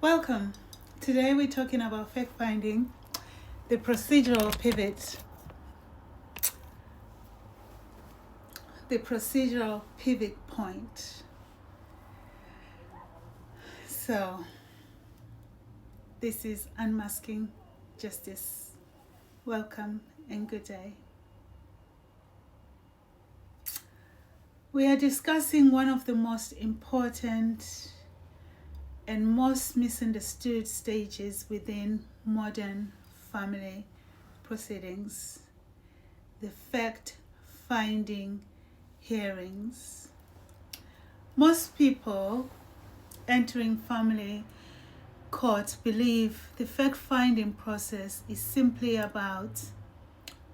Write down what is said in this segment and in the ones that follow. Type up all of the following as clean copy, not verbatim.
Welcome. Today we're talking about fact finding, the procedural pivot. The procedural pivot point. So, this is Unmasking Justice. Welcome and good day. We are discussing one of the most important and most misunderstood stages within modern family proceedings, the fact-finding hearings. Most people entering family court believe the fact-finding process is simply about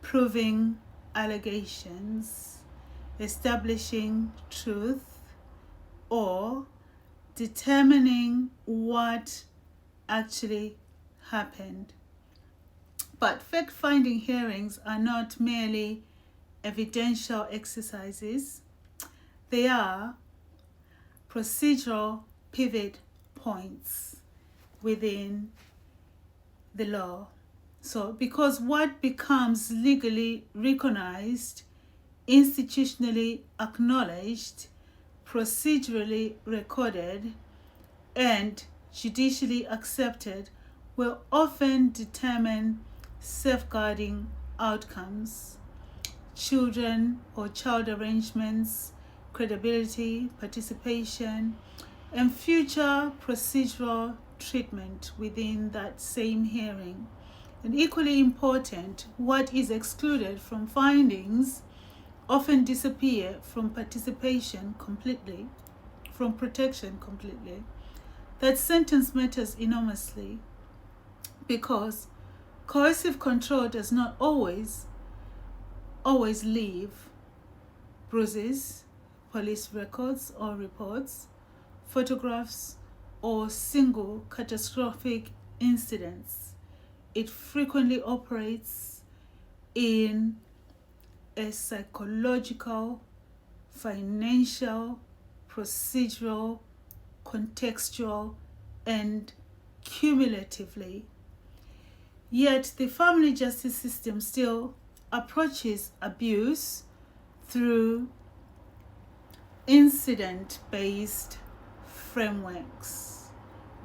proving allegations, establishing truth, or determining what actually happened. But fact-finding hearings are not merely evidential exercises. They are procedural pivot points within the law. So, because what becomes legally recognized, institutionally acknowledged, procedurally recorded, and judicially accepted will often determine safeguarding outcomes, children or child arrangements, credibility, participation, and future procedural treatment within that same hearing. And equally important, what is excluded from findings often disappear from participation completely, from protection completely. That sentence matters enormously because coercive control does not always leave bruises, police records or reports, photographs, or single catastrophic incidents. It frequently operates in a psychological, financial, procedural, contextual, and cumulatively. Yet the family justice system still approaches abuse through incident-based frameworks,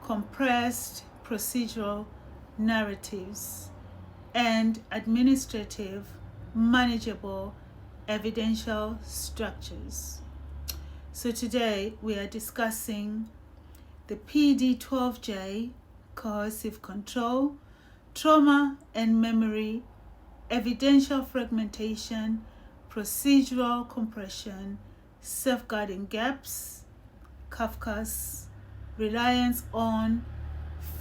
compressed procedural narratives, and administrative manageable evidential structures. So today we are discussing the PD-12J, coercive control, trauma and memory, evidential fragmentation, procedural compression, safeguarding gaps, Kafka's reliance on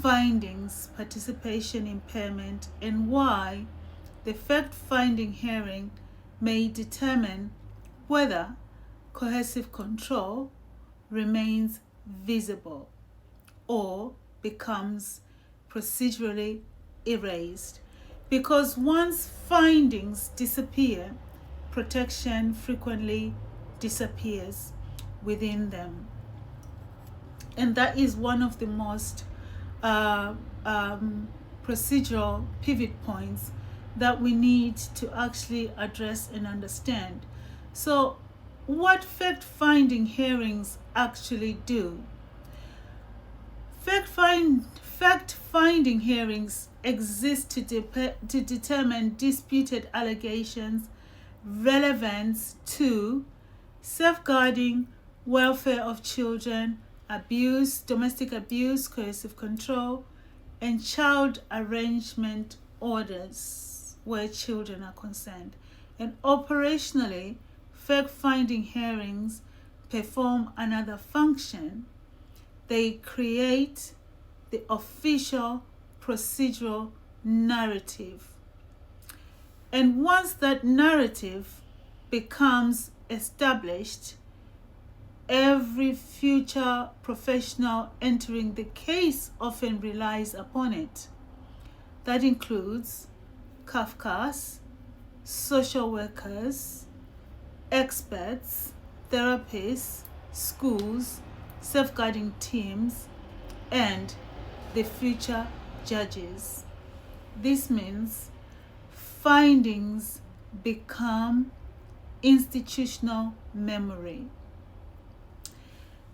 findings, participation impairment, and why the fact-finding hearing may determine whether coercive control remains visible or becomes procedurally erased. Because once findings disappear, protection frequently disappears within them. And that is one of the most procedural pivot points that we need to actually address and understand. So, what fact-finding hearings actually do? Fact-finding hearings exist to determine disputed allegations, relevance to safeguarding welfare of children, abuse, domestic abuse, coercive control, and child arrangement orders where children are concerned. And operationally, fact-finding hearings perform another function. They create the official procedural narrative. And once that narrative becomes established, every future professional entering the case often relies upon it. That includes Kafkas, social workers, experts, therapists, schools, safeguarding teams, and the future judges. This means findings become institutional memory.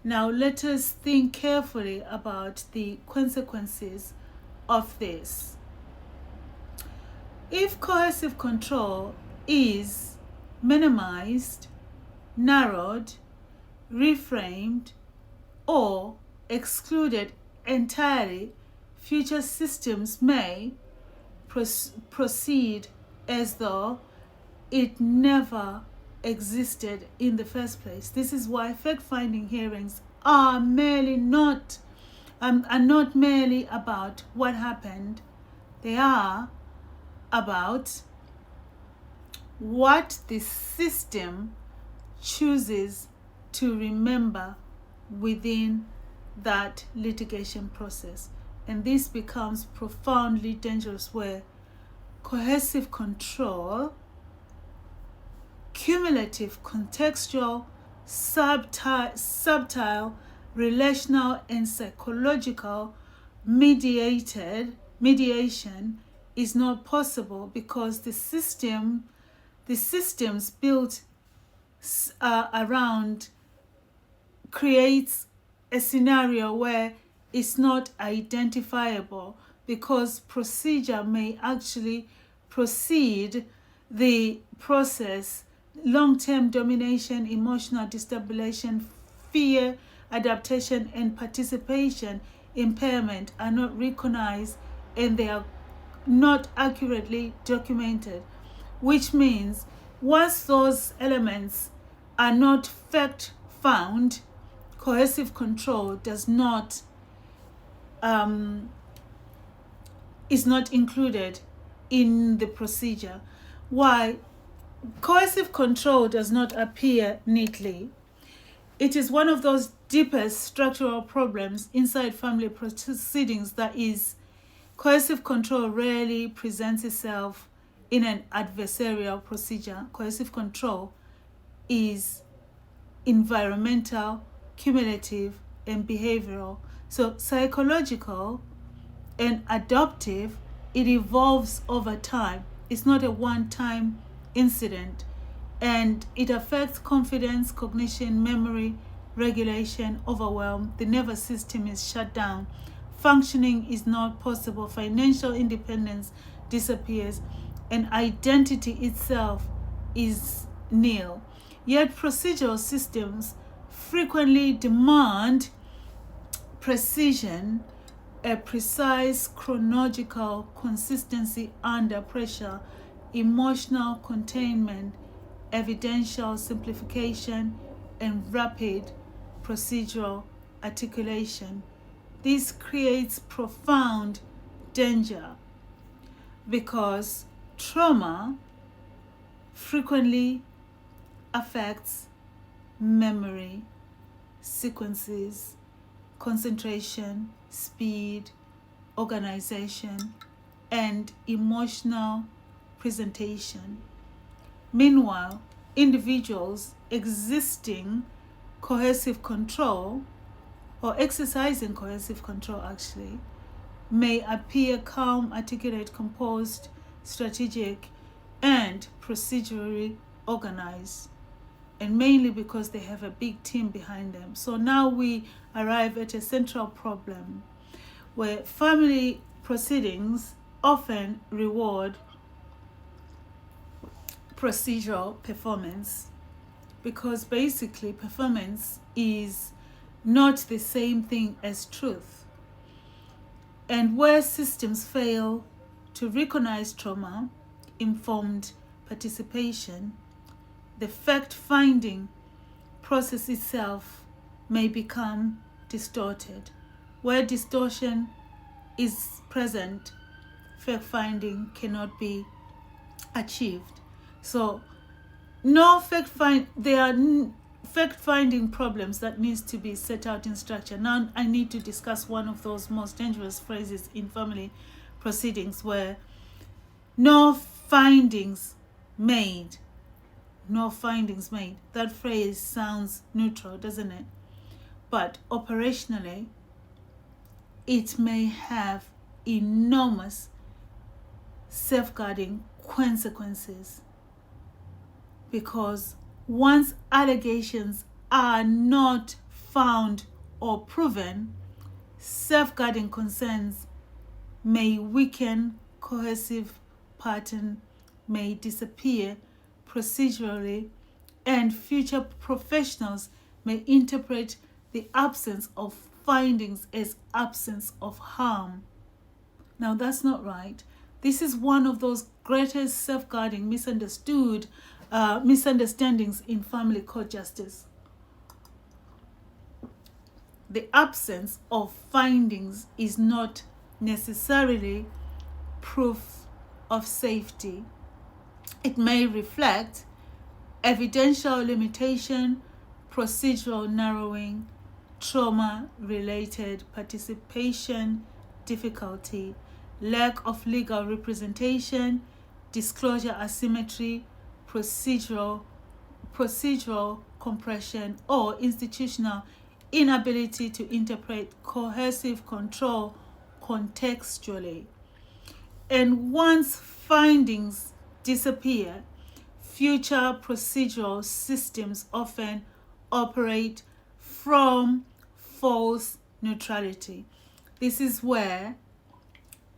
Now let us think carefully about the consequences of this. If coercive control is minimized, narrowed, reframed, or excluded entirely, future systems may proceed as though it never existed in the first place. This is why fact-finding hearings are not merely about what happened. They are about what the system chooses to remember within that litigation process. And this becomes profoundly dangerous where coercive control, cumulative, contextual, subtle, relational, and psychological mediation is not possible because the systems built around creates a scenario where it's not identifiable, because procedure may actually precede the process. Long-term domination, emotional destabilization, fear, adaptation, and participation impairment are not recognized, and they are not accurately documented, which means once those elements are not fact found, coercive control is not included in the procedure. Why? Coercive control does not appear neatly. It is one of those deepest structural problems inside family proceedings. That is, coercive control rarely presents itself in an adversarial procedure. Coercive control is environmental, cumulative, and behavioral. So psychological and adaptive, it evolves over time. It's not a one-time incident, and it affects confidence, cognition, memory, regulation, overwhelm. The nervous system is shut down. Functioning is not possible. Financial independence disappears, and identity itself is nil. Yet procedural systems frequently demand precision, a precise chronological consistency under pressure, emotional containment, evidential simplification, and rapid procedural articulation. This creates profound danger because trauma frequently affects memory, sequences, concentration, speed, organization, and emotional presentation. Meanwhile, individuals exercising coercive control actually may appear calm, articulate, composed, strategic, and procedurally organized, and mainly because they have a big team behind them. So now we arrive at a central problem where family proceedings often reward procedural performance, because basically performance is not the same thing as truth. And where systems fail to recognize trauma-informed participation, the fact-finding process itself may become distorted. Where distortion is present, fact-finding cannot be achieved. So there are fact-finding problems that needs to be set out in structure. Now I need to discuss one of those most dangerous phrases in family proceedings, where no findings made. No findings made. That phrase sounds neutral, doesn't it? But operationally, it may have enormous safeguarding consequences, because once allegations are not found or proven, safeguarding concerns may weaken, cohesive pattern may disappear procedurally, and future professionals may interpret the absence of findings as absence of harm. Now that's not right. This is one of those greatest safeguarding misunderstandings in family court justice. The absence of findings is not necessarily proof of safety. It may reflect evidential limitation, procedural narrowing, trauma-related participation difficulty, lack of legal representation, disclosure asymmetry, procedural compression, or institutional inability to interpret cohesive control contextually. And once findings disappear, future procedural systems often operate from false neutrality. This is where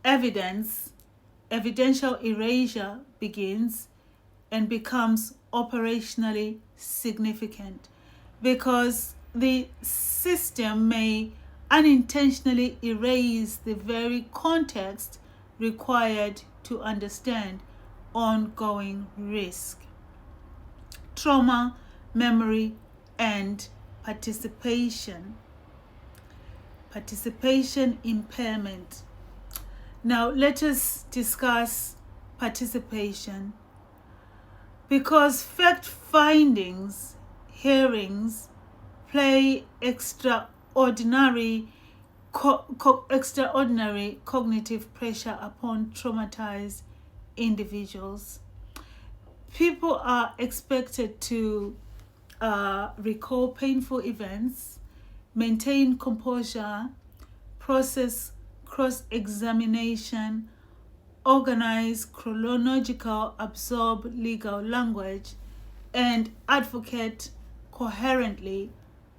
evidential erasure begins and becomes operationally significant, because the system may unintentionally erase the very context required to understand ongoing risk, trauma, memory, and participation impairment. Now let us discuss participation, because fact findings, hearings play extraordinary cognitive pressure upon traumatized individuals. People are expected to recall painful events, maintain composure, process cross-examination, organize chronological, absorb legal language, and advocate coherently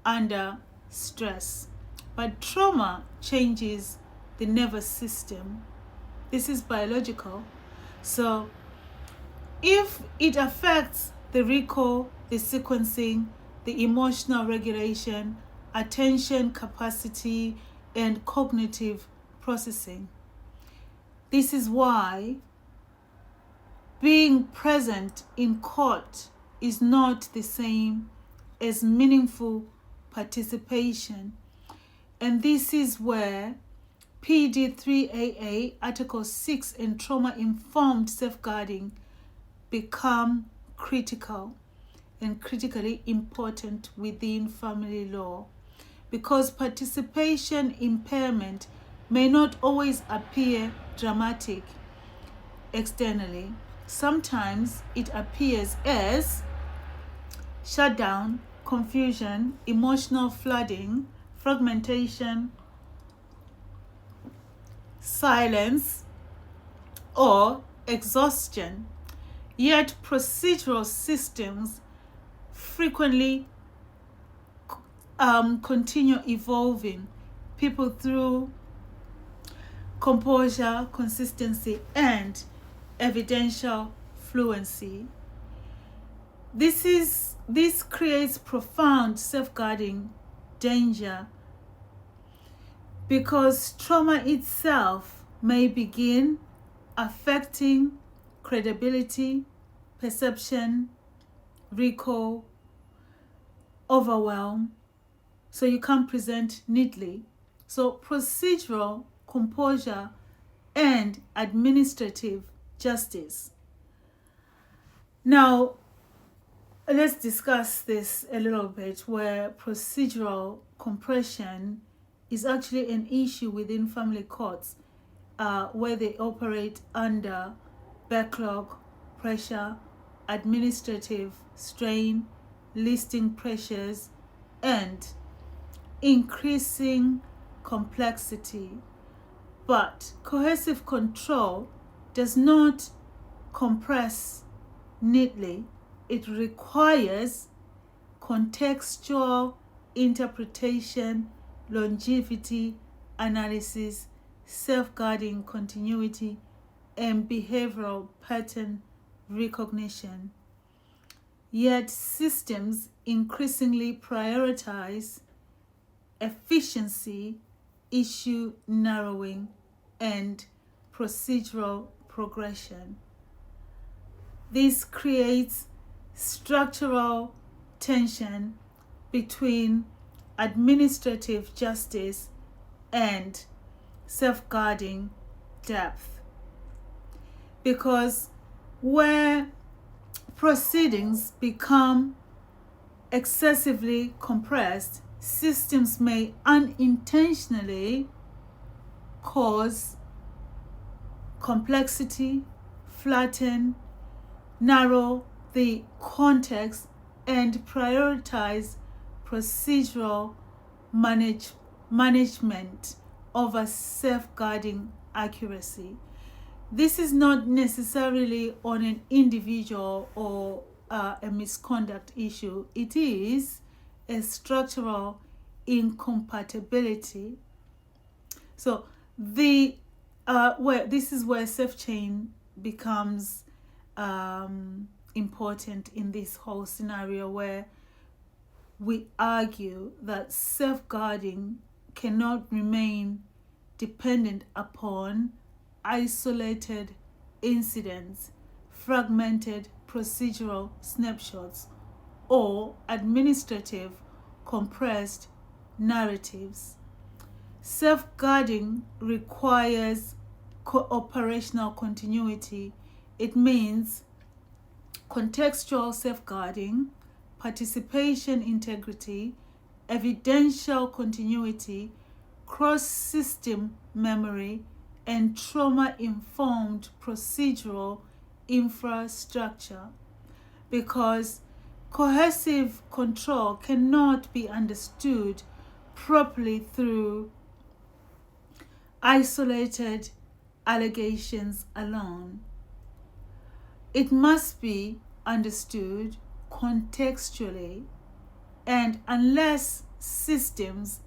under stress. But trauma changes the nervous system. This is biological. So if it affects the recall, the sequencing, the emotional regulation, attention capacity, and cognitive processing, this is why being present in court is not the same as meaningful participation. And this is where PD 3AA, Article 6, and trauma-informed safeguarding become critical and critically important within family law, because participation impairment may not always appear dramatic externally. Sometimes it appears as shutdown, confusion, emotional flooding, fragmentation, silence, or exhaustion. Yet procedural systems frequently continue evolving people through composure, consistency, and evidential fluency. This creates profound safeguarding danger, because trauma itself may begin affecting credibility, perception, recall, overwhelm, so you can't present neatly. So procedural composure and administrative justice. Now let's discuss this a little bit, where procedural compression is actually an issue within family courts, where they operate under backlog, pressure, administrative strain, listing pressures, and increasing complexity. But coercive control does not compress neatly. It requires contextual interpretation, longevity, analysis, safeguarding continuity, and behavioral pattern recognition. Yet systems increasingly prioritize efficiency, issue narrowing, and procedural progression. This creates structural tension between administrative justice and safeguarding depth. Because where proceedings become excessively compressed, systems may unintentionally cause complexity, flatten, narrow the context, and prioritize procedural management over safeguarding accuracy. This is not necessarily on an individual or a misconduct issue. It is a structural incompatibility. So this is where safe chain becomes important in this whole scenario, where we argue that safeguarding cannot remain dependent upon isolated incidents, fragmented procedural snapshots, or administrative compressed narratives. Safeguarding requires operational continuity. It means contextual safeguarding, participation integrity, evidential continuity, cross-system memory, and trauma-informed procedural infrastructure. Because coercive control cannot be understood properly through isolated allegations alone. It must be understood contextually, and unless systems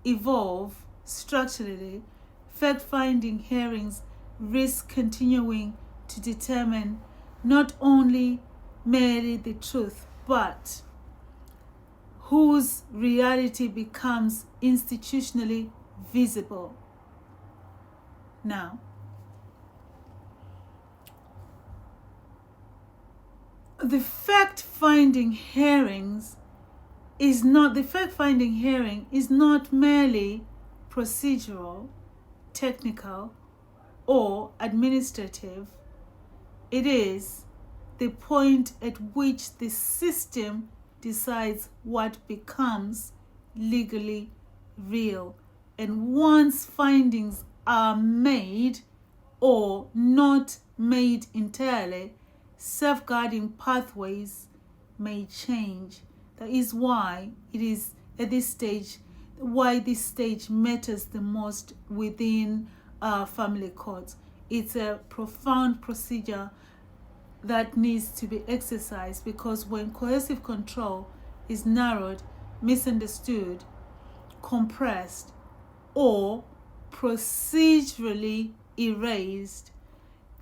evolve structurally, fact-finding hearings risk continuing to determine not only merely the truth, but whose reality becomes institutionally visible. Now, the fact-finding hearing is not merely procedural, technical, or administrative. It is the point at which the system decides what becomes legally real. And once findings are made or not made entirely, safeguarding pathways may change. That is why it is at this stage, why this stage matters the most within family courts. It's a profound procedure that needs to be exercised, because when coercive control is narrowed, misunderstood, compressed, or procedurally erased,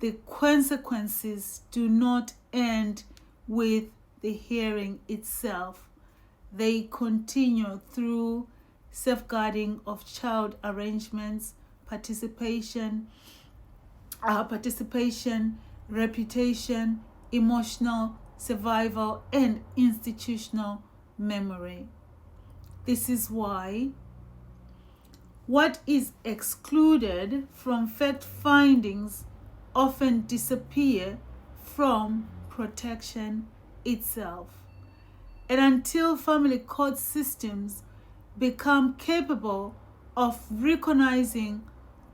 the consequences do not end with the hearing itself. They continue through safeguarding of child arrangements, participation, reputation, emotional survival, and institutional memory. This is why what is excluded from fact findings often disappear from protection itself. And until family court systems become capable of recognizing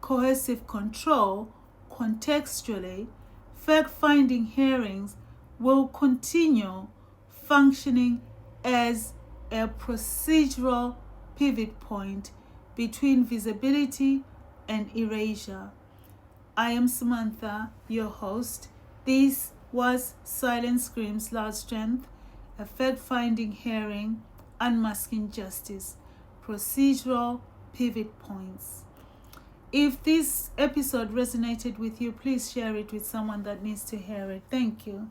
coercive control contextually, fact-finding hearings will continue functioning as a procedural pivot point between visibility and erasure. I am Samantha, your host. This was Silent Screams, Loud Strength, a fact-finding hearing, unmasking justice, procedural pivot points. If this episode resonated with you, please share it with someone that needs to hear it. Thank you.